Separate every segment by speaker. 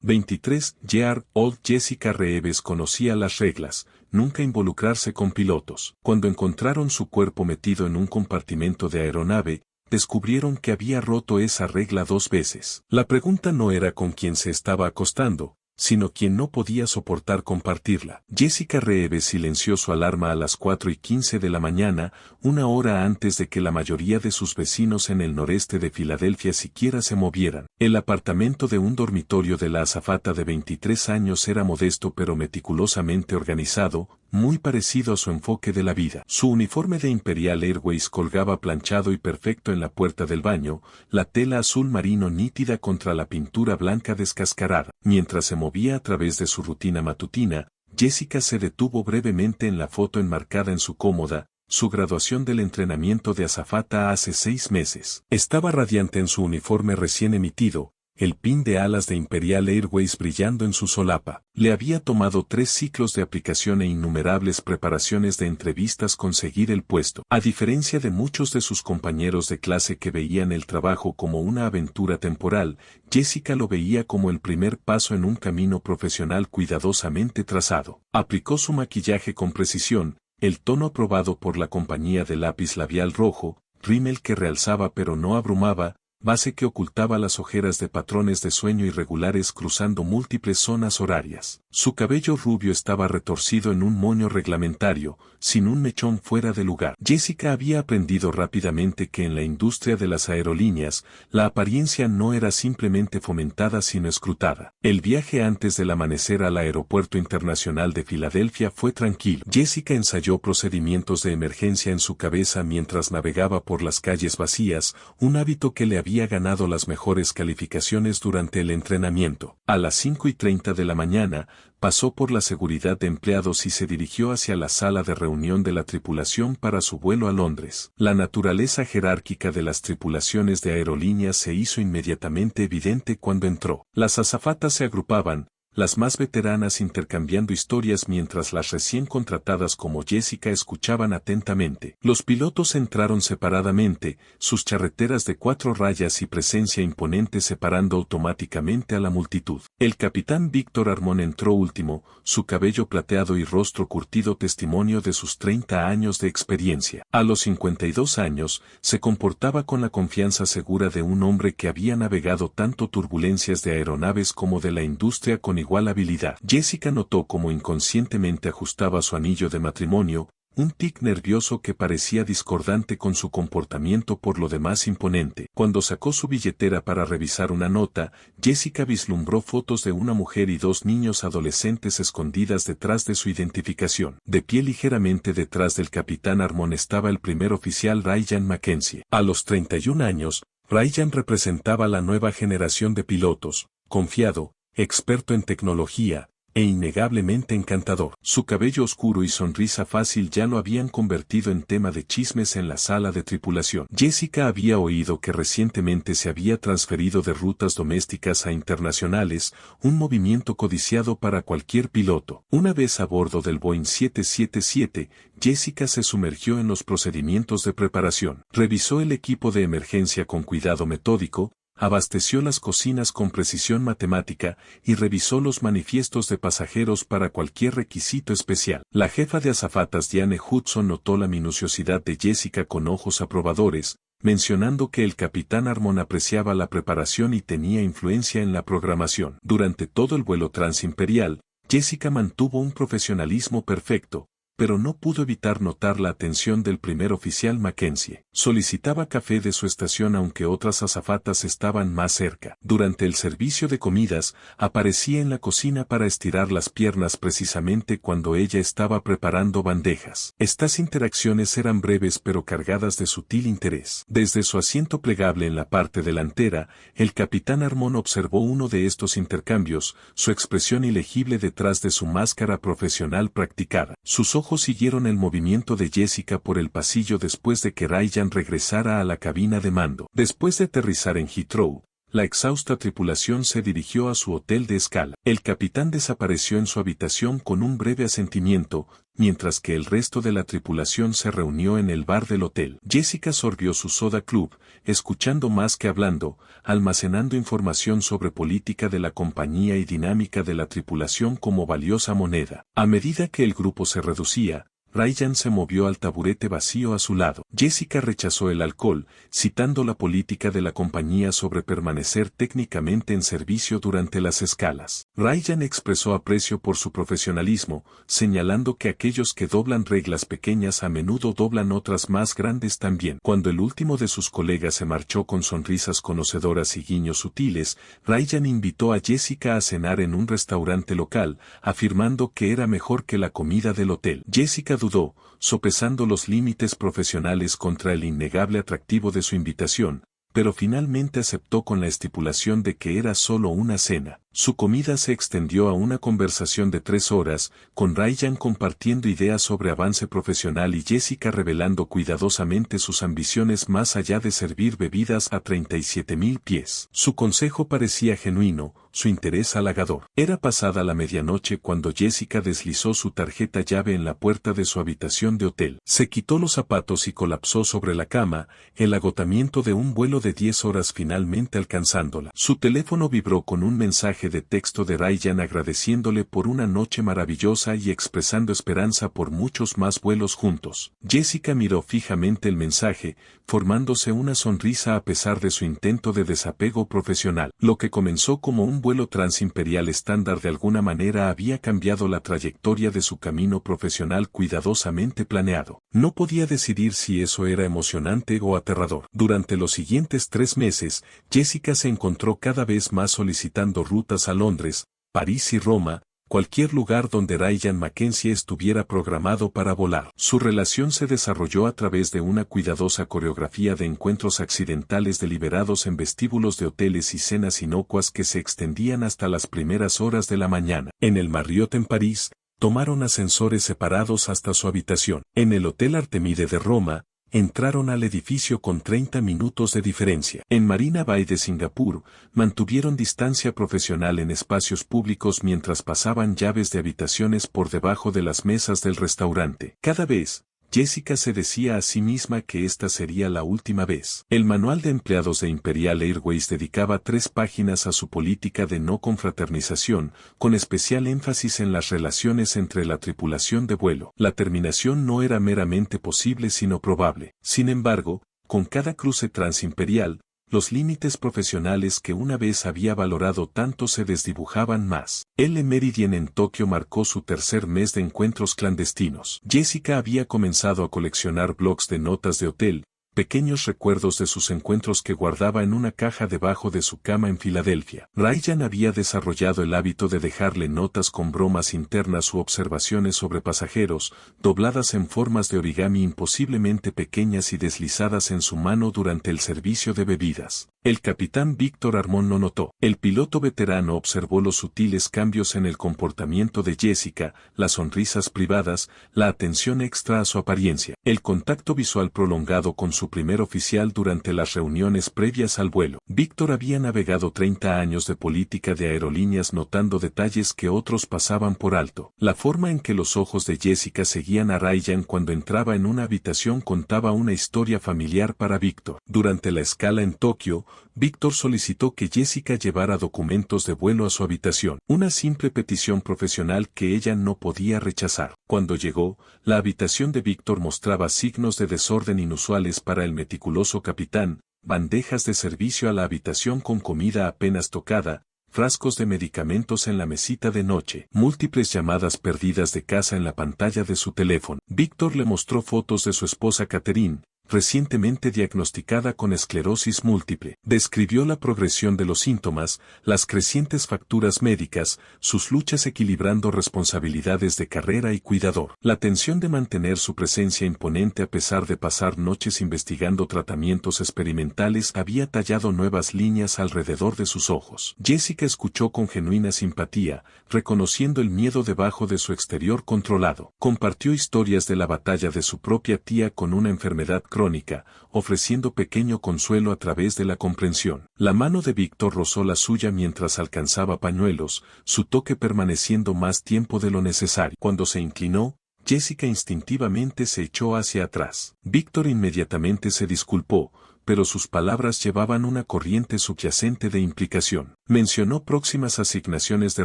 Speaker 1: 23. Year-old Jessica Reeves conocía las reglas, nunca involucrarse con pilotos. Cuando encontraron su cuerpo metido en un compartimento de aeronave, descubrieron que había roto esa regla 2 veces. La pregunta no era con quién se estaba acostando, sino quien no podía soportar compartirla. Jessica Reeves silenció su alarma a las 4:15 de la mañana, una hora antes de que la mayoría de sus vecinos en el noreste de Filadelfia siquiera se movieran. El apartamento de un dormitorio de la azafata de 23 años era modesto pero meticulosamente organizado, muy parecido a su enfoque de la vida. Su uniforme de Imperial Airways colgaba planchado y perfecto en la puerta del baño, la tela azul marino nítida contra la pintura blanca descascarada. Mientras se movía a través de su rutina matutina, Jessica se detuvo brevemente en la foto enmarcada en su cómoda, su graduación del entrenamiento de azafata hace 6 meses. Estaba radiante en su uniforme recién emitido, el pin de alas de Imperial Airways brillando en su solapa. Le había tomado 3 ciclos de aplicación e innumerables preparaciones de entrevistas conseguir el puesto. A diferencia de muchos de sus compañeros de clase que veían el trabajo como una aventura temporal, Jessica lo veía como el primer paso en un camino profesional cuidadosamente trazado. Aplicó su maquillaje con precisión, el tono aprobado por la compañía de lápiz labial rojo, rímel que realzaba pero no abrumaba, base que ocultaba las ojeras de patrones de sueño irregulares cruzando múltiples zonas horarias. Su cabello rubio estaba retorcido en un moño reglamentario, sin un mechón fuera de lugar. Jessica había aprendido rápidamente que en la industria de las aerolíneas, la apariencia no era simplemente fomentada sino escrutada. El viaje antes del amanecer al Aeropuerto Internacional de Filadelfia fue tranquilo. Jessica ensayó procedimientos de emergencia en su cabeza mientras navegaba por las calles vacías, un hábito que le había ganado las mejores calificaciones durante el entrenamiento. A las 5:30 de la mañana, pasó por la seguridad de empleados y se dirigió hacia la sala de reunión de la tripulación para su vuelo a Londres. La naturaleza jerárquica de las tripulaciones de aerolíneas se hizo inmediatamente evidente cuando entró. Las azafatas se agrupaban, las más veteranas intercambiando historias mientras las recién contratadas como Jessica escuchaban atentamente. Los pilotos entraron separadamente, sus charreteras de 4 rayas y presencia imponente separando automáticamente a la multitud. El capitán Víctor Armón entró último, su cabello plateado y rostro curtido testimonio de sus 30 años de experiencia. A los 52 años, se comportaba con la confianza segura de un hombre que había navegado tanto turbulencias de aeronaves como de la industria con igual habilidad. Jessica notó cómo inconscientemente ajustaba su anillo de matrimonio, un tic nervioso que parecía discordante con su comportamiento por lo demás imponente. Cuando sacó su billetera para revisar una nota, Jessica vislumbró fotos de una mujer y 2 niños adolescentes escondidas detrás de su identificación. De pie ligeramente detrás del capitán Armón estaba el primer oficial Ryan Mackenzie. A los 31 años, Ryan representaba la nueva generación de pilotos, confiado, experto en tecnología, e innegablemente encantador. Su cabello oscuro y sonrisa fácil ya lo habían convertido en tema de chismes en la sala de tripulación. Jessica había oído que recientemente se había transferido de rutas domésticas a internacionales, un movimiento codiciado para cualquier piloto. Una vez a bordo del Boeing 777, Jessica se sumergió en los procedimientos de preparación. Revisó el equipo de emergencia con cuidado metódico, abasteció las cocinas con precisión matemática y revisó los manifiestos de pasajeros para cualquier requisito especial. La jefa de azafatas Diane Hudson notó la minuciosidad de Jessica con ojos aprobadores, mencionando que el capitán Armón apreciaba la preparación y tenía influencia en la programación. Durante todo el vuelo transimperial, Jessica mantuvo un profesionalismo perfecto, pero no pudo evitar notar la atención del primer oficial Mackenzie. Solicitaba café de su estación aunque otras azafatas estaban más cerca. Durante el servicio de comidas, aparecía en la cocina para estirar las piernas precisamente cuando ella estaba preparando bandejas. Estas interacciones eran breves pero cargadas de sutil interés. Desde su asiento plegable en la parte delantera, el capitán Armón observó uno de estos intercambios, su expresión ilegible detrás de su máscara profesional practicada. Sus ojos siguieron el movimiento de Jessica por el pasillo después de que Ryan regresara a la cabina de mando. Después de aterrizar en Heathrow, la exhausta tripulación se dirigió a su hotel de escala. El capitán desapareció en su habitación con un breve asentimiento, mientras que el resto de la tripulación se reunió en el bar del hotel. Jessica sorbió su soda club, escuchando más que hablando, almacenando información sobre política de la compañía y dinámica de la tripulación como valiosa moneda. A medida que el grupo se reducía, Ryan se movió al taburete vacío a su lado. Jessica rechazó el alcohol, citando la política de la compañía sobre permanecer técnicamente en servicio durante las escalas. Ryan expresó aprecio por su profesionalismo, señalando que aquellos que doblan reglas pequeñas a menudo doblan otras más grandes también. Cuando el último de sus colegas se marchó con sonrisas conocedoras y guiños sutiles, Ryan invitó a Jessica a cenar en un restaurante local, afirmando que era mejor que la comida del hotel. Jessica dudó, sopesando los límites profesionales contra el innegable atractivo de su invitación, pero finalmente aceptó con la estipulación de que era solo una cena. Su comida se extendió a una conversación de 3 horas, con Ryan compartiendo ideas sobre avance profesional y Jessica revelando cuidadosamente sus ambiciones más allá de servir bebidas a 37,000 pies. Su consejo parecía genuino, su interés halagador. Era pasada la medianoche cuando Jessica deslizó su tarjeta llave en la puerta de su habitación de hotel. Se quitó los zapatos y colapsó sobre la cama, el agotamiento de un vuelo de 10 horas finalmente alcanzándola. Su teléfono vibró con un mensaje de texto de Ryan agradeciéndole por una noche maravillosa y expresando esperanza por muchos más vuelos juntos. Jessica miró fijamente el mensaje, formándose una sonrisa a pesar de su intento de desapego profesional. Lo que comenzó como un vuelo transimperial estándar de alguna manera había cambiado la trayectoria de su camino profesional cuidadosamente planeado. No podía decidir si eso era emocionante o aterrador. Durante los siguientes 3 meses, Jessica se encontró cada vez más solicitando rutas a Londres, París y Roma, cualquier lugar donde Ryan Mackenzie estuviera programado para volar. Su relación se desarrolló a través de una cuidadosa coreografía de encuentros accidentales deliberados en vestíbulos de hoteles y cenas inocuas que se extendían hasta las primeras horas de la mañana. En el Marriott en París, tomaron ascensores separados hasta su habitación. En el Hotel Artemide de Roma, entraron al edificio con 30 minutos de diferencia. En Marina Bay de Singapur, mantuvieron distancia profesional en espacios públicos mientras pasaban llaves de habitaciones por debajo de las mesas del restaurante. Cada vez, Jessica se decía a sí misma que esta sería la última vez. El manual de empleados de Imperial Airways dedicaba 3 páginas a su política de no confraternización, con especial énfasis en las relaciones entre la tripulación de vuelo. La terminación no era meramente posible sino probable. Sin embargo, con cada cruce transimperial, los límites profesionales que una vez había valorado tanto se desdibujaban más. El Meridian en Tokio marcó su 3er mes de encuentros clandestinos. Jessica había comenzado a coleccionar blocs de notas de hotel, pequeños recuerdos de sus encuentros que guardaba en una caja debajo de su cama en Filadelfia. Ryan había desarrollado el hábito de dejarle notas con bromas internas u observaciones sobre pasajeros, dobladas en formas de origami imposiblemente pequeñas y deslizadas en su mano durante el servicio de bebidas. El capitán Víctor Armón lo notó. El piloto veterano observó los sutiles cambios en el comportamiento de Jessica, las sonrisas privadas, la atención extra a su apariencia, el contacto visual prolongado con su primer oficial durante las reuniones previas al vuelo. Víctor había navegado 30 años de política de aerolíneas notando detalles que otros pasaban por alto. La forma en que los ojos de Jessica seguían a Ryan cuando entraba en una habitación contaba una historia familiar para Víctor. Durante la escala en Tokio, Víctor solicitó que Jessica llevara documentos de vuelo a su habitación, una simple petición profesional que ella no podía rechazar. Cuando llegó, la habitación de Víctor mostraba signos de desorden inusuales para el meticuloso capitán, bandejas de servicio a la habitación con comida apenas tocada, frascos de medicamentos en la mesita de noche, múltiples llamadas perdidas de casa en la pantalla de su teléfono. Víctor le mostró fotos de su esposa Catherine, recientemente diagnosticada con esclerosis múltiple. Describió la progresión de los síntomas, las crecientes facturas médicas, sus luchas equilibrando responsabilidades de carrera y cuidador. La tensión de mantener su presencia imponente a pesar de pasar noches investigando tratamientos experimentales había tallado nuevas líneas alrededor de sus ojos. Jessica escuchó con genuina simpatía, reconociendo el miedo debajo de su exterior controlado. Compartió historias de la batalla de su propia tía con una enfermedad crónica crónica, ofreciendo pequeño consuelo a través de la comprensión. La mano de Víctor rozó la suya mientras alcanzaba pañuelos, su toque permaneciendo más tiempo de lo necesario. Cuando se inclinó, Jessica instintivamente se echó hacia atrás. Víctor inmediatamente se disculpó, pero sus palabras llevaban una corriente subyacente de implicación. Mencionó próximas asignaciones de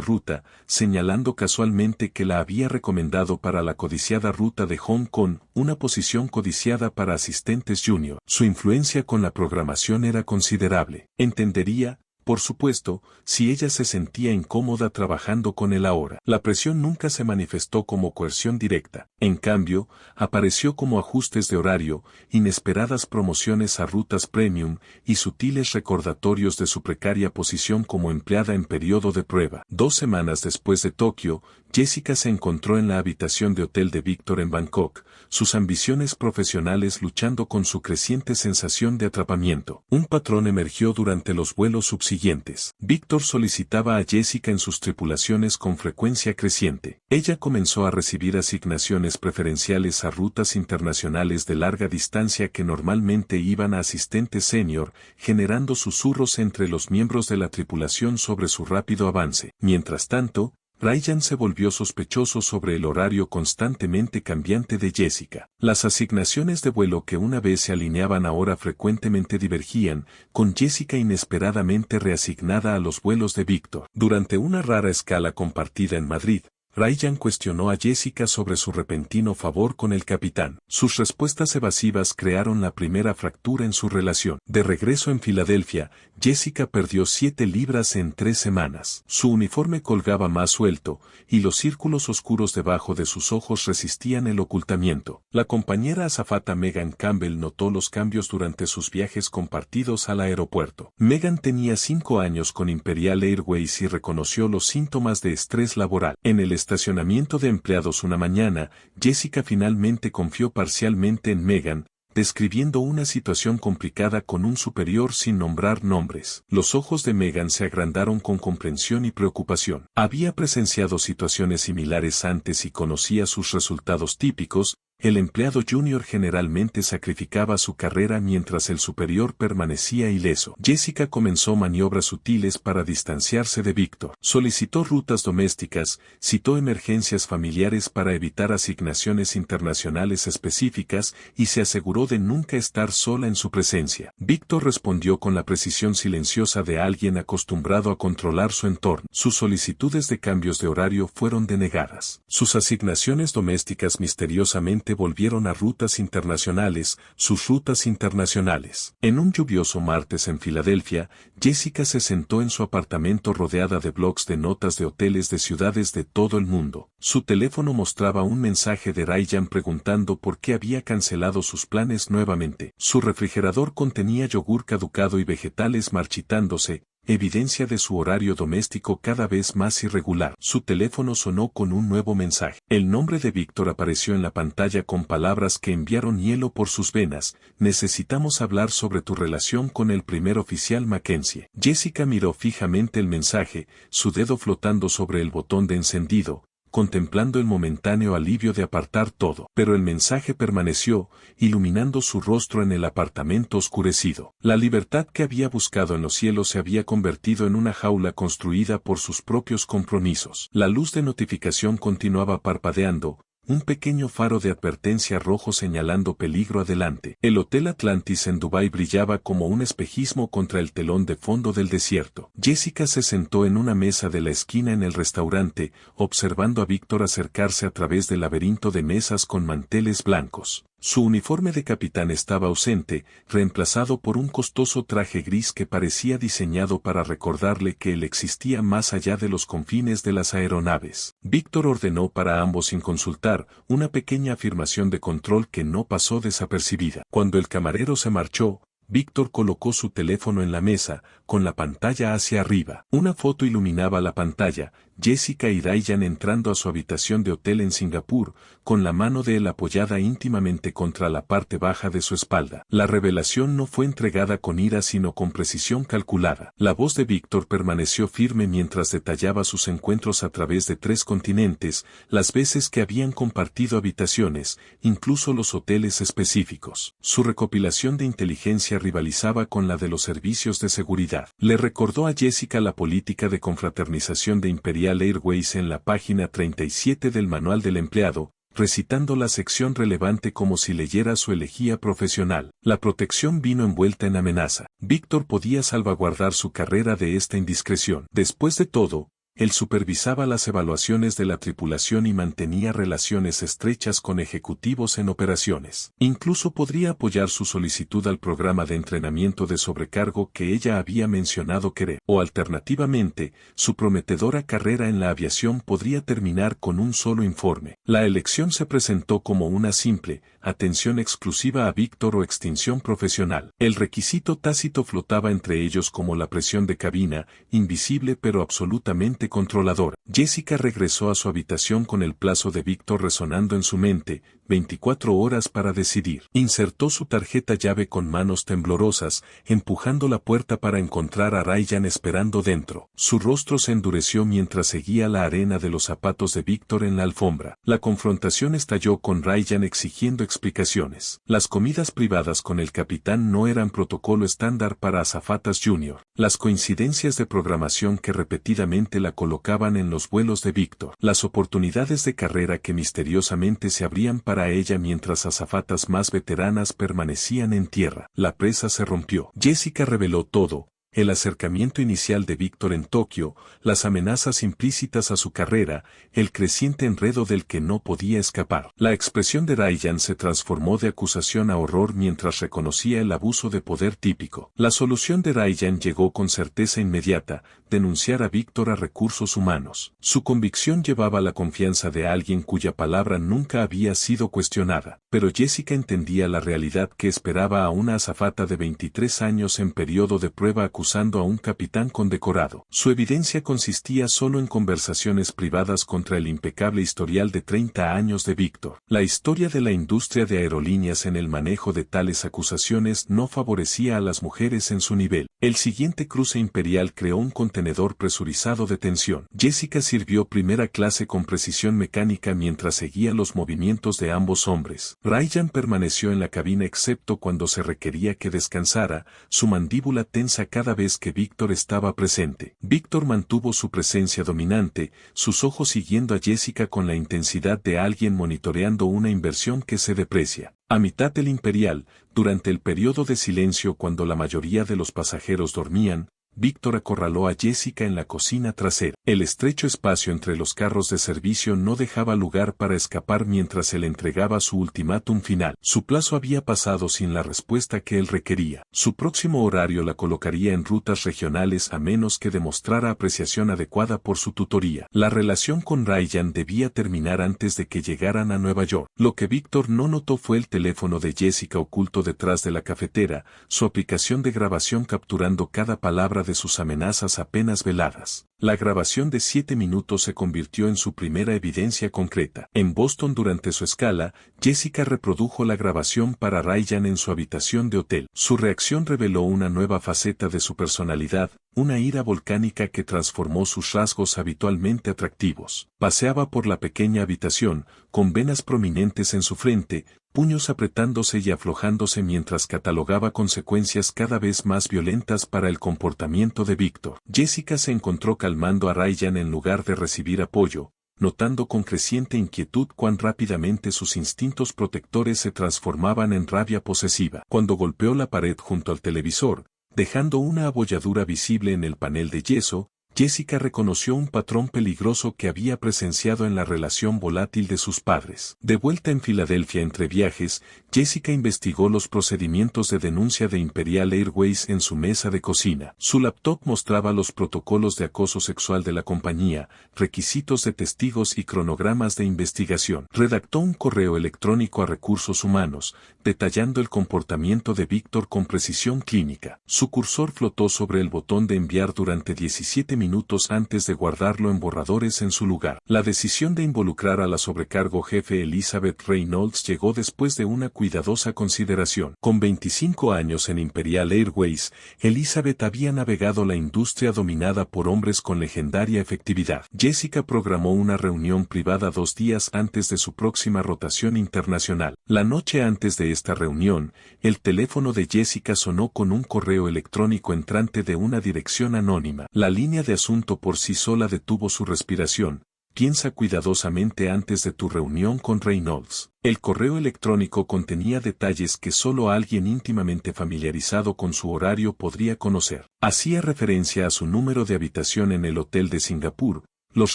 Speaker 1: ruta, señalando casualmente que la había recomendado para la codiciada ruta de Hong Kong, una posición codiciada para asistentes junior. Su influencia con la programación era considerable. Entendería, por supuesto, si ella se sentía incómoda trabajando con él ahora. La presión nunca se manifestó como coerción directa. En cambio, apareció como ajustes de horario, inesperadas promociones a rutas premium y sutiles recordatorios de su precaria posición como empleada en periodo de prueba. 2 semanas después de Tokio, Jessica se encontró en la habitación de hotel de Víctor en Bangkok, sus ambiciones profesionales luchando con su creciente sensación de atrapamiento. Un patrón emergió durante los vuelos subsiguientes. Víctor solicitaba a Jessica en sus tripulaciones con frecuencia creciente. Ella comenzó a recibir asignaciones preferenciales a rutas internacionales de larga distancia que normalmente iban a asistentes senior, generando susurros entre los miembros de la tripulación sobre su rápido avance. Mientras tanto, Ryan se volvió sospechoso sobre el horario constantemente cambiante de Jessica. Las asignaciones de vuelo que una vez se alineaban ahora frecuentemente divergían, con Jessica inesperadamente reasignada a los vuelos de Víctor. Durante una rara escala compartida en Madrid, Ryan cuestionó a Jessica sobre su repentino favor con el capitán. Sus respuestas evasivas crearon la primera fractura en su relación. De regreso en Filadelfia, Jessica perdió 7 libras en 3 semanas. Su uniforme colgaba más suelto, y los círculos oscuros debajo de sus ojos resistían el ocultamiento. La compañera azafata Megan Campbell notó los cambios durante sus viajes compartidos al aeropuerto. Megan tenía 5 años con Imperial Airways y reconoció los síntomas de estrés laboral. En el estacionamiento de empleados una mañana, Jessica finalmente confió parcialmente en Megan, describiendo una situación complicada con un superior sin nombrar nombres. Los ojos de Megan se agrandaron con comprensión y preocupación. Había presenciado situaciones similares antes y conocía sus resultados típicos. El empleado junior generalmente sacrificaba su carrera mientras el superior permanecía ileso. Jessica comenzó maniobras sutiles para distanciarse de Víctor. Solicitó rutas domésticas, citó emergencias familiares para evitar asignaciones internacionales específicas y se aseguró de nunca estar sola en su presencia. Víctor respondió con la precisión silenciosa de alguien acostumbrado a controlar su entorno. Sus solicitudes de cambios de horario fueron denegadas. Sus asignaciones domésticas misteriosamente volvieron a rutas internacionales, sus rutas internacionales. En un lluvioso martes en Filadelfia, Jessica se sentó en su apartamento rodeada de blogs de notas de hoteles de ciudades de todo el mundo. Su teléfono mostraba un mensaje de Ryan preguntando por qué había cancelado sus planes nuevamente. Su refrigerador contenía yogur caducado y vegetales marchitándose, evidencia de su horario doméstico cada vez más irregular. Su teléfono sonó con un nuevo mensaje. El nombre de Víctor apareció en la pantalla con palabras que enviaron hielo por sus venas. Necesitamos hablar sobre tu relación con el primer oficial Mackenzie. Jessica miró fijamente el mensaje, su dedo flotando sobre el botón de encendido, contemplando el momentáneo alivio de apartar todo. Pero el mensaje permaneció, iluminando su rostro en el apartamento oscurecido. La libertad que había buscado en los cielos se había convertido en una jaula construida por sus propios compromisos. La luz de notificación continuaba parpadeando, un pequeño faro de advertencia rojo señalando peligro adelante. El Hotel Atlantis en Dubái brillaba como un espejismo contra el telón de fondo del desierto. Jessica se sentó en una mesa de la esquina en el restaurante, observando a Víctor acercarse a través del laberinto de mesas con manteles blancos. Su uniforme de capitán estaba ausente, reemplazado por un costoso traje gris que parecía diseñado para recordarle que él existía más allá de los confines de las aeronaves. Víctor ordenó para ambos sin consultar, una pequeña afirmación de control que no pasó desapercibida. Cuando el camarero se marchó, Víctor colocó su teléfono en la mesa, con la pantalla hacia arriba. Una foto iluminaba la pantalla, Jessica y Ryan entrando a su habitación de hotel en Singapur, con la mano de él apoyada íntimamente contra la parte baja de su espalda. La revelación no fue entregada con ira sino con precisión calculada. La voz de Víctor permaneció firme mientras detallaba sus encuentros a través de 3 continentes, las veces que habían compartido habitaciones, incluso los hoteles específicos. Su recopilación de inteligencia rivalizaba con la de los servicios de seguridad. Le recordó a Jessica la política de confraternización de Imperial Airways en la página 37 del Manual del Empleado, recitando la sección relevante como si leyera su elegía profesional. La protección vino envuelta en amenaza. Víctor podía salvaguardar su carrera de esta indiscreción. Después de todo, él supervisaba las evaluaciones de la tripulación y mantenía relaciones estrechas con ejecutivos en operaciones. Incluso podría apoyar su solicitud al programa de entrenamiento de sobrecargo que ella había mencionado querer. O alternativamente, su prometedora carrera en la aviación podría terminar con un solo informe. La elección se presentó como una simple, atención exclusiva a Víctor o extinción profesional. El requisito tácito flotaba entre ellos como la presión de cabina, invisible pero absolutamente controlador. Jessica regresó a su habitación con el plazo de Víctor resonando en su mente, 24 horas para decidir. Insertó su tarjeta llave con manos temblorosas, empujando la puerta para encontrar a Ryan esperando dentro. Su rostro se endureció mientras seguía la arena de los zapatos de Víctor en la alfombra. La confrontación estalló con Ryan exigiendo explicaciones. Las comidas privadas con el capitán no eran protocolo estándar para azafatas junior. Las coincidencias de programación que repetidamente la colocaban en los vuelos de Víctor. Las oportunidades de carrera que misteriosamente se abrían para ella mientras azafatas más veteranas permanecían en tierra. La presa se rompió. Jessica reveló todo. El acercamiento inicial de Víctor en Tokio, las amenazas implícitas a su carrera, el creciente enredo del que no podía escapar. La expresión de Ryan se transformó de acusación a horror mientras reconocía el abuso de poder típico. La solución de Ryan llegó con certeza inmediata, denunciar a Víctor a recursos humanos. Su convicción llevaba la confianza de alguien cuya palabra nunca había sido cuestionada, pero Jessica entendía la realidad que esperaba a una azafata de 23 años en periodo de prueba acusando a un capitán condecorado. Su evidencia consistía solo en conversaciones privadas contra el impecable historial de 30 años de Víctor. La historia de la industria de aerolíneas en el manejo de tales acusaciones no favorecía a las mujeres en su nivel. El siguiente cruce imperial creó un contenedor presurizado de tensión. Jessica sirvió primera clase con precisión mecánica mientras seguía los movimientos de ambos hombres. Ryan permaneció en la cabina excepto cuando se requería que descansara, su mandíbula tensa cada vez que Víctor estaba presente. Víctor mantuvo su presencia dominante, sus ojos siguiendo a Jessica con la intensidad de alguien monitoreando una inversión que se deprecia. A mitad del Imperial, durante el periodo de silencio cuando la mayoría de los pasajeros dormían, Víctor acorraló a Jessica en la cocina trasera. El estrecho espacio entre los carros de servicio no dejaba lugar para escapar mientras él entregaba su ultimátum final. Su plazo había pasado sin la respuesta que él requería. Su próximo horario la colocaría en rutas regionales a menos que demostrara apreciación adecuada por su tutoría. La relación con Ryan debía terminar antes de que llegaran a Nueva York. Lo que Víctor no notó fue el teléfono de Jessica oculto detrás de la cafetera, su aplicación de grabación capturando cada palabra de sus amenazas apenas veladas. La grabación de 7 minutos se convirtió en su primera evidencia concreta. En Boston durante su escala, Jessica reprodujo la grabación para Ryan en su habitación de hotel. Su reacción reveló una nueva faceta de su personalidad, una ira volcánica que transformó sus rasgos habitualmente atractivos. Paseaba por la pequeña habitación, con venas prominentes en su frente, puños apretándose y aflojándose mientras catalogaba consecuencias cada vez más violentas para el comportamiento de Víctor. Jessica se encontró calmando a Ryan en lugar de recibir apoyo, notando con creciente inquietud cuán rápidamente sus instintos protectores se transformaban en rabia posesiva. Cuando golpeó la pared junto al televisor, dejando una abolladura visible en el panel de yeso, Jessica reconoció un patrón peligroso que había presenciado en la relación volátil de sus padres. De vuelta en Filadelfia entre viajes, Jessica investigó los procedimientos de denuncia de Imperial Airways en su mesa de cocina. Su laptop mostraba los protocolos de acoso sexual de la compañía, requisitos de testigos y cronogramas de investigación. Redactó un correo electrónico a Recursos Humanos, detallando el comportamiento de Víctor con precisión clínica. Su cursor flotó sobre el botón de enviar durante 17 minutos antes de guardarlo en borradores en su lugar. La decisión de involucrar a la sobrecargo jefe Elizabeth Reynolds llegó después de una cuidadosa consideración. Con 25 años en Imperial Airways, Elizabeth había navegado la industria dominada por hombres con legendaria efectividad. Jessica programó una reunión privada 2 días antes de su próxima rotación internacional. La noche antes de esta reunión, el teléfono de Jessica sonó con un correo electrónico entrante de una dirección anónima. La línea de asunto por sí sola detuvo su respiración. Piensa cuidadosamente antes de tu reunión con Reynolds. El correo electrónico contenía detalles que solo alguien íntimamente familiarizado con su horario podría conocer. Hacía referencia a su número de habitación en el hotel de Singapur, los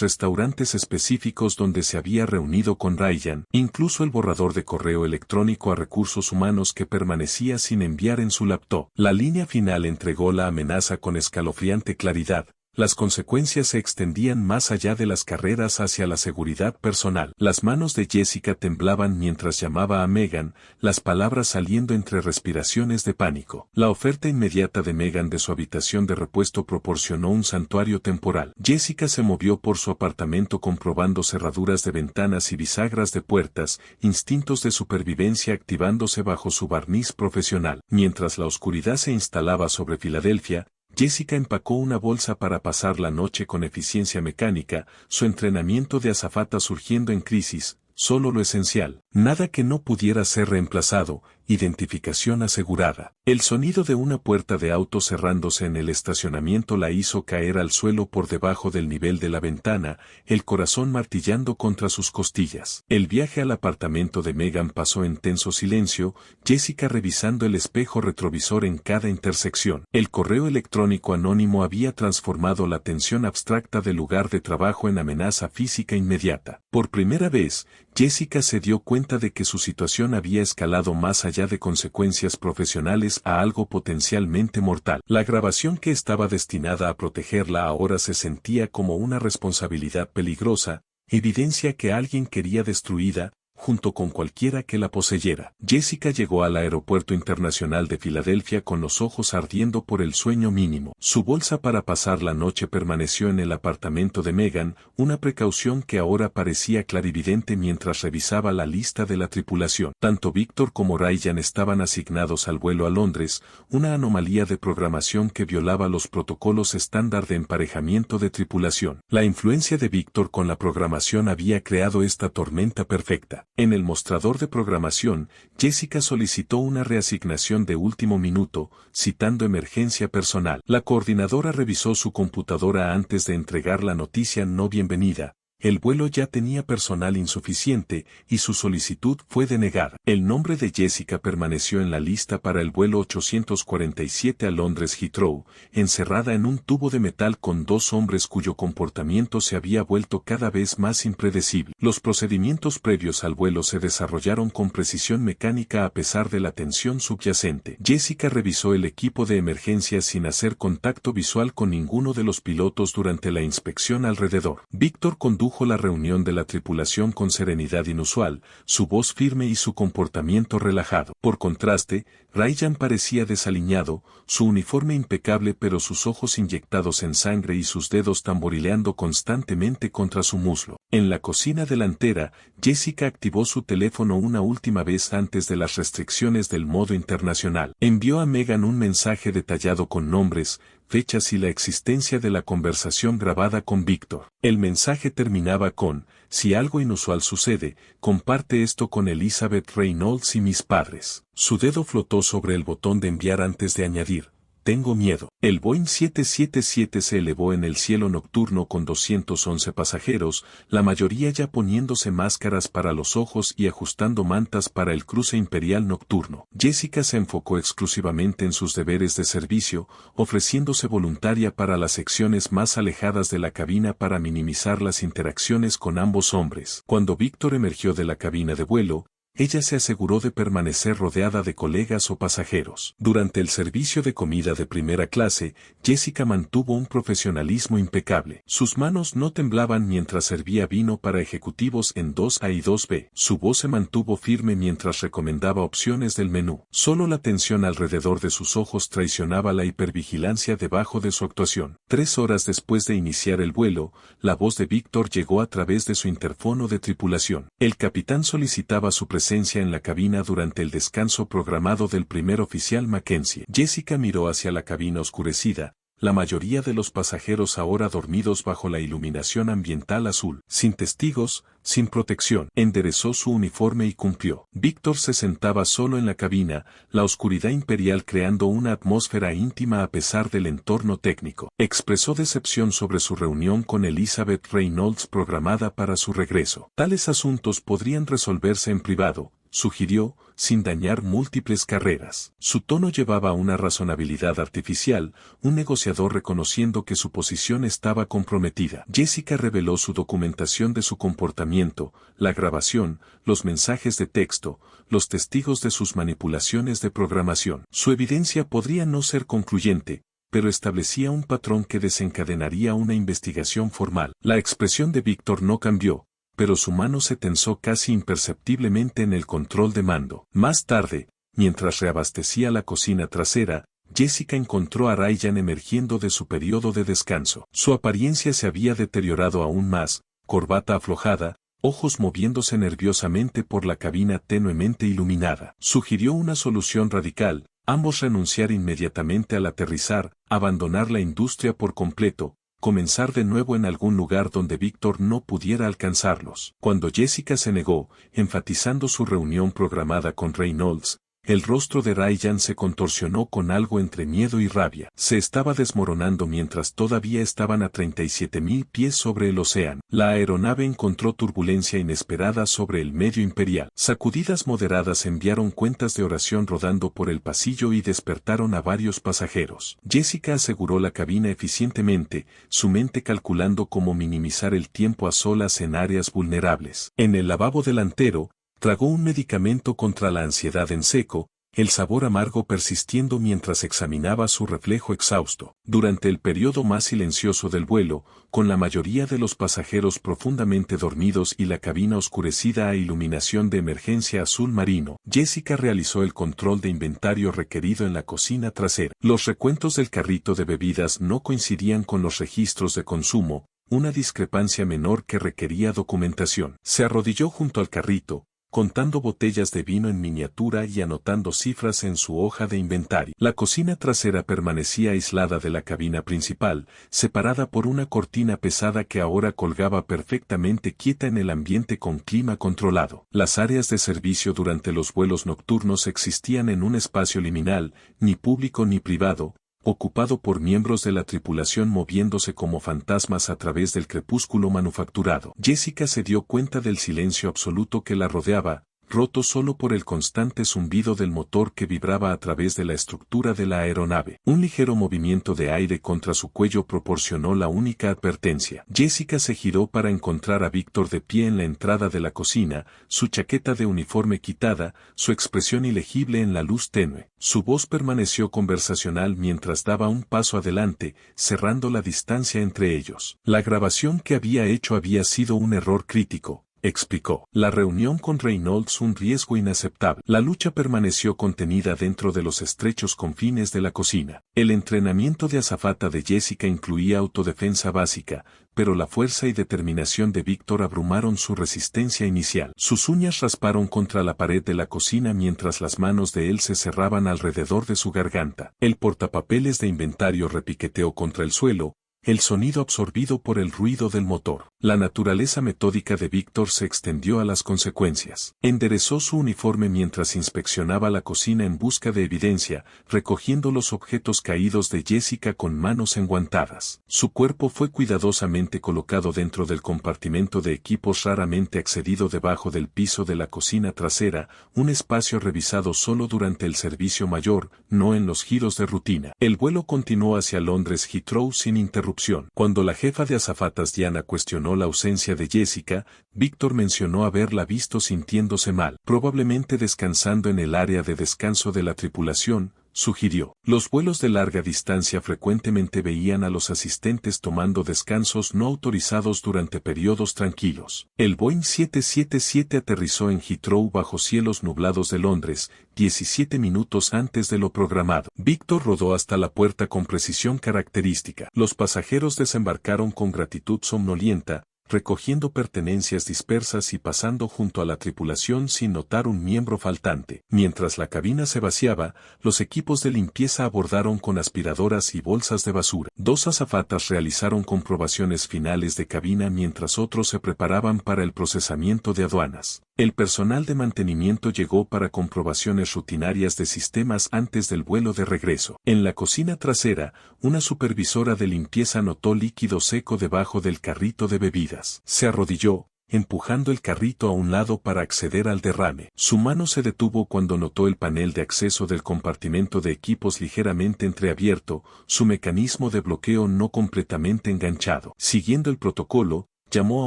Speaker 1: restaurantes específicos donde se había reunido con Ryan, incluso el borrador de correo electrónico a Recursos Humanos que permanecía sin enviar en su laptop. La línea final entregó la amenaza con escalofriante claridad. Las consecuencias se extendían más allá de las carreras hacia la seguridad personal. Las manos de Jessica temblaban mientras llamaba a Megan, las palabras saliendo entre respiraciones de pánico. La oferta inmediata de Megan de su habitación de repuesto proporcionó un santuario temporal. Jessica se movió por su apartamento comprobando cerraduras de ventanas y bisagras de puertas, instintos de supervivencia activándose bajo su barniz profesional. Mientras la oscuridad se instalaba sobre Filadelfia, Jessica empacó una bolsa para pasar la noche con eficiencia mecánica, su entrenamiento de azafata surgiendo en crisis, solo lo esencial, nada que no pudiera ser reemplazado, identificación asegurada. El sonido de una puerta de auto cerrándose en el estacionamiento la hizo caer al suelo por debajo del nivel de la ventana, el corazón martillando contra sus costillas. El viaje al apartamento de Megan pasó en tenso silencio, Jessica revisando el espejo retrovisor en cada intersección. El correo electrónico anónimo había transformado la tensión abstracta del lugar de trabajo en amenaza física inmediata. Por primera vez, Jessica se dio cuenta de que su situación había escalado más allá de consecuencias profesionales a algo potencialmente mortal. La grabación que estaba destinada a protegerla ahora se sentía como una responsabilidad peligrosa, evidencia que alguien quería destruida, junto con cualquiera que la poseyera. Jessica llegó al Aeropuerto Internacional de Filadelfia con los ojos ardiendo por el sueño mínimo. Su bolsa para pasar la noche permaneció en el apartamento de Megan, una precaución que ahora parecía clarividente mientras revisaba la lista de la tripulación. Tanto Víctor como Ryan estaban asignados al vuelo a Londres, una anomalía de programación que violaba los protocolos estándar de emparejamiento de tripulación. La influencia de Víctor con la programación había creado esta tormenta perfecta. En el mostrador de programación, Jessica solicitó una reasignación de último minuto, citando emergencia personal. La coordinadora revisó su computadora antes de entregar la noticia no bienvenida. El vuelo ya tenía personal insuficiente y su solicitud fue denegada. El nombre de Jessica permaneció en la lista para el vuelo 847 a Londres Heathrow, encerrada en un tubo de metal con 2 hombres cuyo comportamiento se había vuelto cada vez más impredecible. Los procedimientos previos al vuelo se desarrollaron con precisión mecánica a pesar de la tensión subyacente. Jessica revisó el equipo de emergencia sin hacer contacto visual con ninguno de los pilotos durante la inspección alrededor. Víctor condujo la reunión de la tripulación con serenidad inusual, su voz firme y su comportamiento relajado. Por contraste, Ryan parecía desaliñado, su uniforme impecable pero sus ojos inyectados en sangre y sus dedos tamborileando constantemente contra su muslo. En la cocina delantera, Jessica activó su teléfono una última vez antes de las restricciones del modo internacional. Envió a Megan un mensaje detallado con nombres, fechas y la existencia de la conversación grabada con Víctor. El mensaje terminaba con: si algo inusual sucede, comparte esto con Elizabeth Reynolds y mis padres. Su dedo flotó sobre el botón de enviar antes de añadir: tengo miedo. El Boeing 777 se elevó en el cielo nocturno con 211 pasajeros, la mayoría ya poniéndose máscaras para los ojos y ajustando mantas para el cruce imperial nocturno. Jessica se enfocó exclusivamente en sus deberes de servicio, ofreciéndose voluntaria para las secciones más alejadas de la cabina para minimizar las interacciones con ambos hombres. Cuando Víctor emergió de la cabina de vuelo, ella se aseguró de permanecer rodeada de colegas o pasajeros. Durante el servicio de comida de primera clase, Jessica mantuvo un profesionalismo impecable. Sus manos no temblaban mientras servía vino para ejecutivos en 2A y 2B. Su voz se mantuvo firme mientras recomendaba opciones del menú. Solo la tensión alrededor de sus ojos traicionaba la hipervigilancia debajo de su actuación. 3 horas después de iniciar el vuelo, la voz de Víctor llegó a través de su interfono de tripulación. El capitán solicitaba su presencia en la cabina durante el descanso programado del primer oficial Mackenzie. Jessica miró hacia la cabina oscurecida, la mayoría de los pasajeros ahora dormidos bajo la iluminación ambiental azul. Sin testigos, sin protección. Enderezó su uniforme y cumplió. Víctor se sentaba solo en la cabina, la oscuridad imperial creando una atmósfera íntima a pesar del entorno técnico. Expresó decepción sobre su reunión con Elizabeth Reynolds programada para su regreso. Tales asuntos podrían resolverse en privado, sugirió, sin dañar múltiples carreras. Su tono llevaba una razonabilidad artificial, un negociador reconociendo que su posición estaba comprometida. Jessica reveló su documentación de su comportamiento, la grabación, los mensajes de texto, los testigos de sus manipulaciones de programación. Su evidencia podría no ser concluyente, pero establecía un patrón que desencadenaría una investigación formal. La expresión de Víctor no cambió, pero su mano se tensó casi imperceptiblemente en el control de mando. Más tarde, mientras reabastecía la cocina trasera, Jessica encontró a Ryan emergiendo de su periodo de descanso. Su apariencia se había deteriorado aún más, corbata aflojada, ojos moviéndose nerviosamente por la cabina tenuemente iluminada. Sugirió una solución radical, ambos renunciar inmediatamente al aterrizar, abandonar la industria por completo, comenzar de nuevo en algún lugar donde Víctor no pudiera alcanzarlos. Cuando Jessica se negó, enfatizando su reunión programada con Reynolds, el rostro de Ryan se contorsionó con algo entre miedo y rabia. Se estaba desmoronando mientras todavía estaban a 37.000 pies sobre el océano. La aeronave encontró turbulencia inesperada sobre el medio imperial. Sacudidas moderadas enviaron cuentas de oración rodando por el pasillo y despertaron a varios pasajeros. Jessica aseguró la cabina eficientemente, su mente calculando cómo minimizar el tiempo a solas en áreas vulnerables. En el lavabo delantero, tragó un medicamento contra la ansiedad en seco, el sabor amargo persistiendo mientras examinaba su reflejo exhausto. Durante el periodo más silencioso del vuelo, con la mayoría de los pasajeros profundamente dormidos y la cabina oscurecida a iluminación de emergencia azul marino, Jessica realizó el control de inventario requerido en la cocina trasera. Los recuentos del carrito de bebidas no coincidían con los registros de consumo, una discrepancia menor que requería documentación. Se arrodilló junto al carrito, contando botellas de vino en miniatura y anotando cifras en su hoja de inventario. La cocina trasera permanecía aislada de la cabina principal, separada por una cortina pesada que ahora colgaba perfectamente quieta en el ambiente con clima controlado. Las áreas de servicio durante los vuelos nocturnos existían en un espacio liminal, ni público ni privado, ocupado por miembros de la tripulación moviéndose como fantasmas a través del crepúsculo manufacturado. Jessica se dio cuenta del silencio absoluto que la rodeaba, roto solo por el constante zumbido del motor que vibraba a través de la estructura de la aeronave. Un ligero movimiento de aire contra su cuello proporcionó la única advertencia. Jessica se giró para encontrar a Víctor de pie en la entrada de la cocina, su chaqueta de uniforme quitada, su expresión ilegible en la luz tenue. Su voz permaneció conversacional mientras daba un paso adelante, cerrando la distancia entre ellos. La grabación que había hecho había sido un error crítico, explicó. La reunión con Reynolds un riesgo inaceptable. La lucha permaneció contenida dentro de los estrechos confines de la cocina. El entrenamiento de azafata de Jessica incluía autodefensa básica, pero la fuerza y determinación de Víctor abrumaron su resistencia inicial. Sus uñas rasparon contra la pared de la cocina mientras las manos de él se cerraban alrededor de su garganta. El portapapeles de inventario repiqueteó contra el suelo, el sonido absorbido por el ruido del motor. La naturaleza metódica de Víctor se extendió a las consecuencias. Enderezó su uniforme mientras inspeccionaba la cocina en busca de evidencia, recogiendo los objetos caídos de Jessica con manos enguantadas. Su cuerpo fue cuidadosamente colocado dentro del compartimento de equipos raramente accedido debajo del piso de la cocina trasera, un espacio revisado solo durante el servicio mayor, no en los giros de rutina. El vuelo continuó hacia Londres Heathrow sin interrupción. Cuando la jefa de azafatas Diana cuestionó la ausencia de Jessica, Víctor mencionó haberla visto sintiéndose mal, probablemente descansando en el área de descanso de la tripulación, sugirió. Los vuelos de larga distancia frecuentemente veían a los asistentes tomando descansos no autorizados durante periodos tranquilos. El Boeing 777 aterrizó en Heathrow bajo cielos nublados de Londres, 17 minutos antes de lo programado. Víctor rodó hasta la puerta con precisión característica. Los pasajeros desembarcaron con gratitud somnolienta, recogiendo pertenencias dispersas y pasando junto a la tripulación sin notar un miembro faltante. Mientras la cabina se vaciaba, los equipos de limpieza abordaron con aspiradoras y bolsas de basura. 2 azafatas realizaron comprobaciones finales de cabina mientras otros se preparaban para el procesamiento de aduanas. El personal de mantenimiento llegó para comprobaciones rutinarias de sistemas antes del vuelo de regreso. En la cocina trasera, una supervisora de limpieza notó líquido seco debajo del carrito de bebidas. Se arrodilló, empujando el carrito a un lado para acceder al derrame. Su mano se detuvo cuando notó el panel de acceso del compartimento de equipos ligeramente entreabierto, su mecanismo de bloqueo no completamente enganchado. Siguiendo el protocolo, llamó a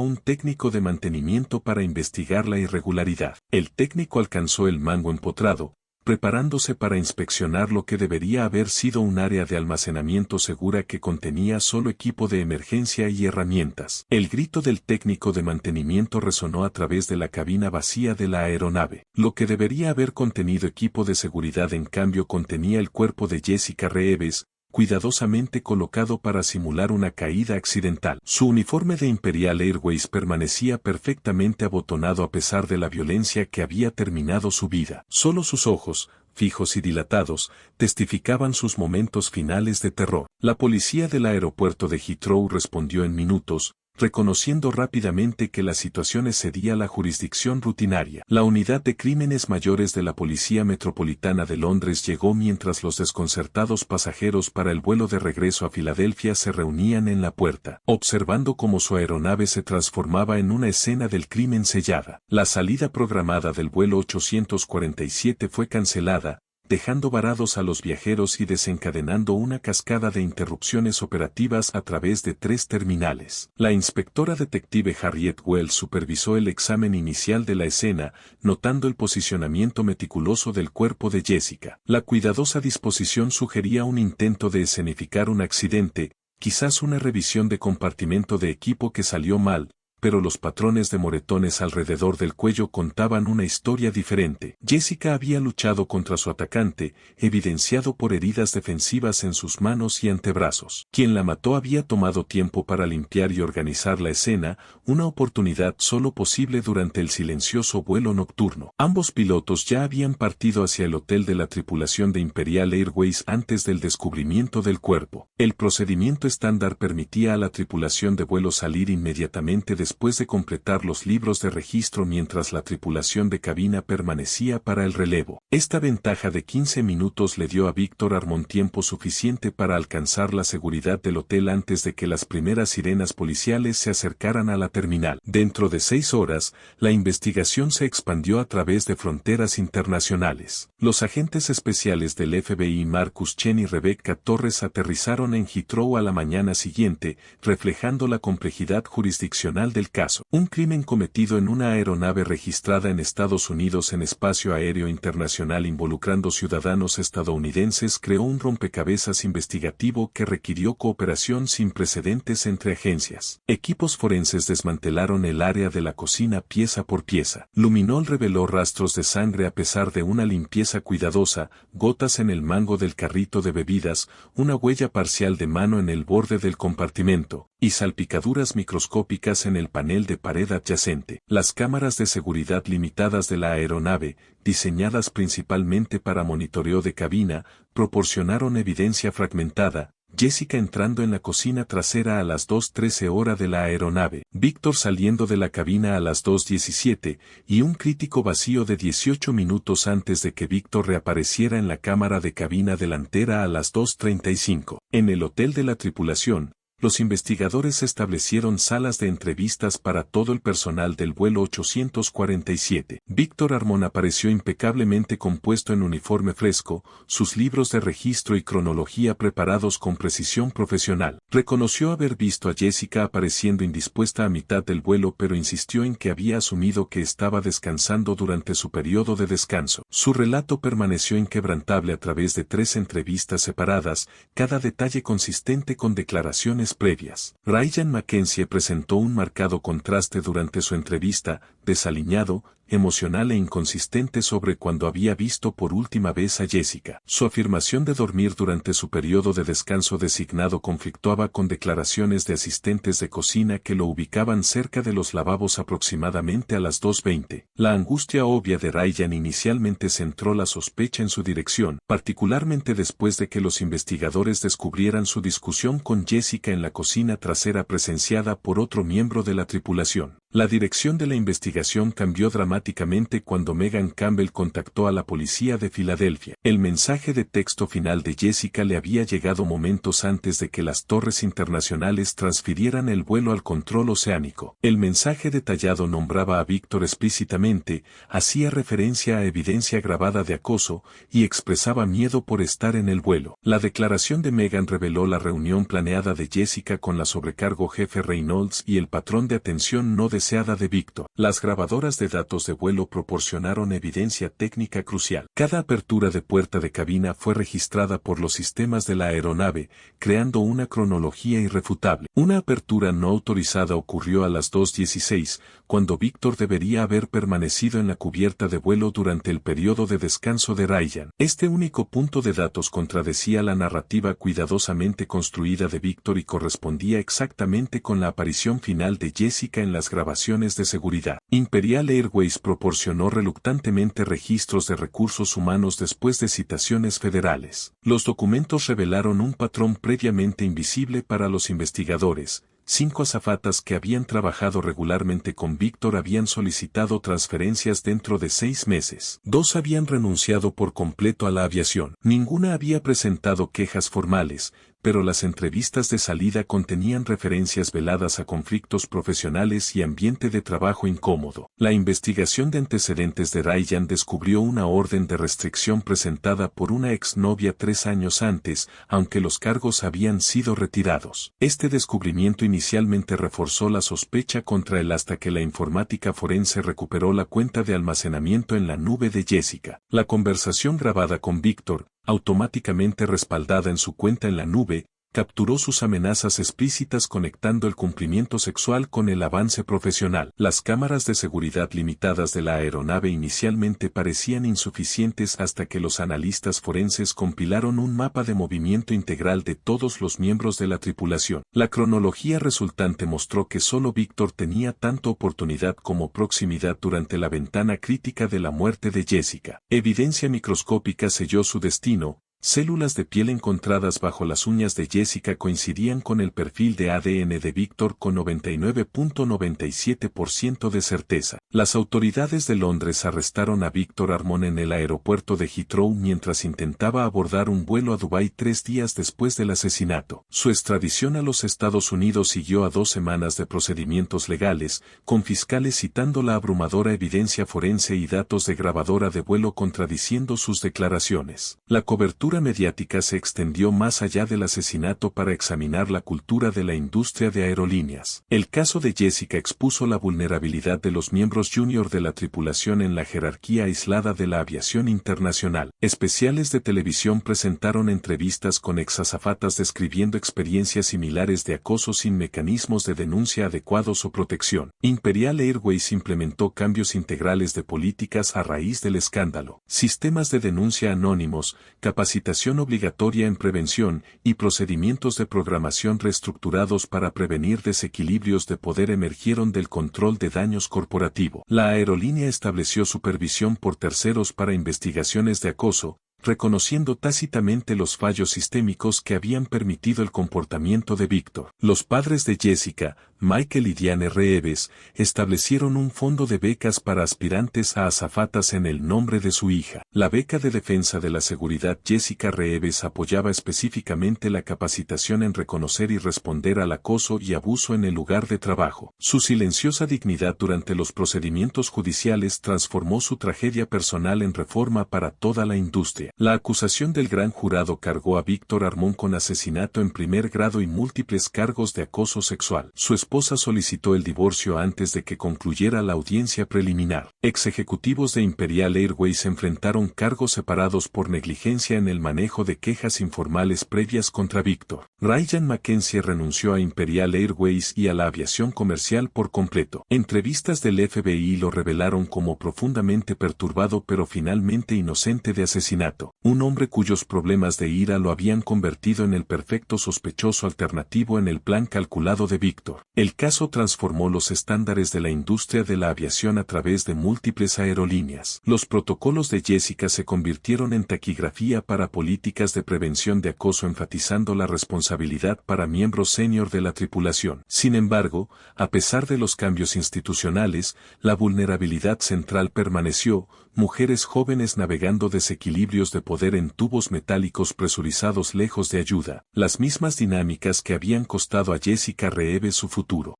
Speaker 1: un técnico de mantenimiento para investigar la irregularidad. El técnico alcanzó el mango empotrado, preparándose para inspeccionar lo que debería haber sido un área de almacenamiento segura que contenía solo equipo de emergencia y herramientas. El grito del técnico de mantenimiento resonó a través de la cabina vacía de la aeronave. Lo que debería haber contenido equipo de seguridad en cambio contenía el cuerpo de Jessica Reeves, cuidadosamente colocado para simular una caída accidental. Su uniforme de Imperial Airways permanecía perfectamente abotonado a pesar de la violencia que había terminado su vida. Solo sus ojos, fijos y dilatados, testificaban sus momentos finales de terror. La policía del aeropuerto de Heathrow respondió en minutos, reconociendo rápidamente que la situación excedía la jurisdicción rutinaria. La unidad de crímenes mayores de la Policía Metropolitana de Londres llegó mientras los desconcertados pasajeros para el vuelo de regreso a Filadelfia se reunían en la puerta, observando cómo su aeronave se transformaba en una escena del crimen sellada. La salida programada del vuelo 847 fue cancelada, dejando varados a los viajeros y desencadenando una cascada de interrupciones operativas a través de 3 terminales. La inspectora detective Harriet Wells supervisó el examen inicial de la escena, notando el posicionamiento meticuloso del cuerpo de Jessica. La cuidadosa disposición sugería un intento de escenificar un accidente, quizás una revisión de compartimento de equipo que salió mal, pero los patrones de moretones alrededor del cuello contaban una historia diferente. Jessica había luchado contra su atacante, evidenciado por heridas defensivas en sus manos y antebrazos. Quien la mató había tomado tiempo para limpiar y organizar la escena, una oportunidad solo posible durante el silencioso vuelo nocturno. Ambos pilotos ya habían partido hacia el hotel de la tripulación de Imperial Airways antes del descubrimiento del cuerpo. El procedimiento estándar permitía a la tripulación de vuelo salir inmediatamente después de completar los libros de registro mientras la tripulación de cabina permanecía para el relevo. Esta ventaja de 15 minutos le dio a Víctor Armon tiempo suficiente para alcanzar la seguridad del hotel antes de que las primeras sirenas policiales se acercaran a la terminal. Dentro de 6 horas, la investigación se expandió a través de fronteras internacionales. Los agentes especiales del FBI Marcus Chen y Rebecca Torres aterrizaron en Heathrow a la mañana siguiente, reflejando la complejidad jurisdiccional del caso. Un crimen cometido en una aeronave registrada en Estados Unidos en espacio aéreo internacional involucrando ciudadanos estadounidenses creó un rompecabezas investigativo que requirió cooperación sin precedentes entre agencias. Equipos forenses desmantelaron el área de la cocina pieza por pieza. Luminol reveló rastros de sangre a pesar de una limpieza cuidadosa, gotas en el mango del carrito de bebidas, una huella parcial de mano en el borde del compartimento, y salpicaduras microscópicas en el panel de pared adyacente. Las cámaras de seguridad limitadas de la aeronave, diseñadas principalmente para monitoreo de cabina, proporcionaron evidencia fragmentada, Jessica entrando en la cocina trasera a las 2:13 hora de la aeronave, Víctor saliendo de la cabina a las 2:17, y un crítico vacío de 18 minutos antes de que Víctor reapareciera en la cámara de cabina delantera a las 2:35. En el hotel de la tripulación, los investigadores establecieron salas de entrevistas para todo el personal del vuelo 847. Víctor Armón apareció impecablemente compuesto en uniforme fresco, sus libros de registro y cronología preparados con precisión profesional. Reconoció haber visto a Jessica apareciendo indispuesta a mitad del vuelo, pero insistió en que había asumido que estaba descansando durante su periodo de descanso. Su relato permaneció inquebrantable a través de 3 entrevistas separadas, cada detalle consistente con declaraciones previas. Ryan Mackenzie presentó un marcado contraste durante su entrevista, desaliñado, emocional e inconsistente sobre cuando había visto por última vez a Jessica. Su afirmación de dormir durante su periodo de descanso designado conflictuaba con declaraciones de asistentes de cocina que lo ubicaban cerca de los lavabos aproximadamente a las 2:20. La angustia obvia de Ryan inicialmente centró la sospecha en su dirección, particularmente después de que los investigadores descubrieran su discusión con Jessica en la cocina trasera presenciada por otro miembro de la tripulación. La dirección de la investigación cambió dramáticamente cuando Megan Campbell contactó a la policía de Filadelfia. El mensaje de texto final de Jessica le había llegado momentos antes de que las torres internacionales transfirieran el vuelo al control oceánico. El mensaje detallado nombraba a Víctor explícitamente, hacía referencia a evidencia grabada de acoso, y expresaba miedo por estar en el vuelo. La declaración de Megan reveló la reunión planeada de Jessica con la sobrecargo jefe Reynolds y el patrón de atención no deseada de Víctor. Las grabadoras de datos de vuelo proporcionaron evidencia técnica crucial. Cada apertura de puerta de cabina fue registrada por los sistemas de la aeronave, creando una cronología irrefutable. Una apertura no autorizada ocurrió a las 2:16, cuando Víctor debería haber permanecido en la cubierta de vuelo durante el periodo de descanso de Ryan. Este único punto de datos contradecía la narrativa cuidadosamente construida de Víctor y correspondía exactamente con la aparición final de Jessica en las grabaciones de seguridad. Imperial Airways proporcionó reluctantemente registros de recursos humanos después de citaciones federales. Los documentos revelaron un patrón previamente invisible para los investigadores. 5 azafatas que habían trabajado regularmente con Víctor habían solicitado transferencias dentro de 6 meses. 2 habían renunciado por completo a la aviación. Ninguna había presentado quejas formales, pero las entrevistas de salida contenían referencias veladas a conflictos profesionales y ambiente de trabajo incómodo. La investigación de antecedentes de Ryan descubrió una orden de restricción presentada por una exnovia 3 años antes, aunque los cargos habían sido retirados. Este descubrimiento inicialmente reforzó la sospecha contra él hasta que la informática forense recuperó la cuenta de almacenamiento en la nube de Jessica. La conversación grabada con Víctor, automáticamente respaldada en su cuenta en la nube, capturó sus amenazas explícitas conectando el cumplimiento sexual con el avance profesional. Las cámaras de seguridad limitadas de la aeronave inicialmente parecían insuficientes hasta que los analistas forenses compilaron un mapa de movimiento integral de todos los miembros de la tripulación. La cronología resultante mostró que solo Víctor tenía tanto oportunidad como proximidad durante la ventana crítica de la muerte de Jessica. Evidencia microscópica selló su destino. Células de piel encontradas bajo las uñas de Jessica coincidían con el perfil de ADN de Víctor con 99.97% de certeza. Las autoridades de Londres arrestaron a Víctor Armón en el aeropuerto de Heathrow mientras intentaba abordar un vuelo a Dubái 3 días después del asesinato. Su extradición a los Estados Unidos siguió a 2 semanas de procedimientos legales, con fiscales citando la abrumadora evidencia forense y datos de grabadora de vuelo contradiciendo sus declaraciones. La cobertura mediática se extendió más allá del asesinato para examinar la cultura de la industria de aerolíneas. El caso de Jessica expuso la vulnerabilidad de los miembros junior de la tripulación en la jerarquía aislada de la aviación internacional. Especiales de televisión presentaron entrevistas con exazafatas describiendo experiencias similares de acoso sin mecanismos de denuncia adecuados o protección. Imperial Airways implementó cambios integrales de políticas a raíz del escándalo. Sistemas de denuncia anónimos, capacitación obligatoria en prevención y procedimientos de programación reestructurados para prevenir desequilibrios de poder emergieron del control de daños corporativo. La aerolínea estableció supervisión por terceros para investigaciones de acoso, reconociendo tácitamente los fallos sistémicos que habían permitido el comportamiento de Víctor. Los padres de Jessica, Michael y Diane Reeves, establecieron un fondo de becas para aspirantes a azafatas en el nombre de su hija. La beca de defensa de la seguridad Jessica Reeves apoyaba específicamente la capacitación en reconocer y responder al acoso y abuso en el lugar de trabajo. Su silenciosa dignidad durante los procedimientos judiciales transformó su tragedia personal en reforma para toda la industria. La acusación del gran jurado cargó a Víctor Armón con asesinato en primer grado y múltiples cargos de acoso sexual. Su esposa solicitó el divorcio antes de que concluyera la audiencia preliminar. Ex ejecutivos de Imperial Airways enfrentaron cargos separados por negligencia en el manejo de quejas informales previas contra Víctor. Ryan Mackenzie renunció a Imperial Airways y a la aviación comercial por completo. Entrevistas del FBI lo revelaron como profundamente perturbado pero finalmente inocente de asesinato. Un hombre cuyos problemas de ira lo habían convertido en el perfecto sospechoso alternativo en el plan calculado de Víctor. El caso transformó los estándares de la industria de la aviación a través de múltiples aerolíneas. Los protocolos de Jessica se convirtieron en taquigrafía para políticas de prevención de acoso, enfatizando la responsabilidad para miembros senior de la tripulación. Sin embargo, a pesar de los cambios institucionales, la vulnerabilidad central permaneció: mujeres jóvenes navegando desequilibrios de poder en tubos metálicos presurizados lejos de ayuda, las mismas dinámicas que habían costado a Jessica Reeves su futuro.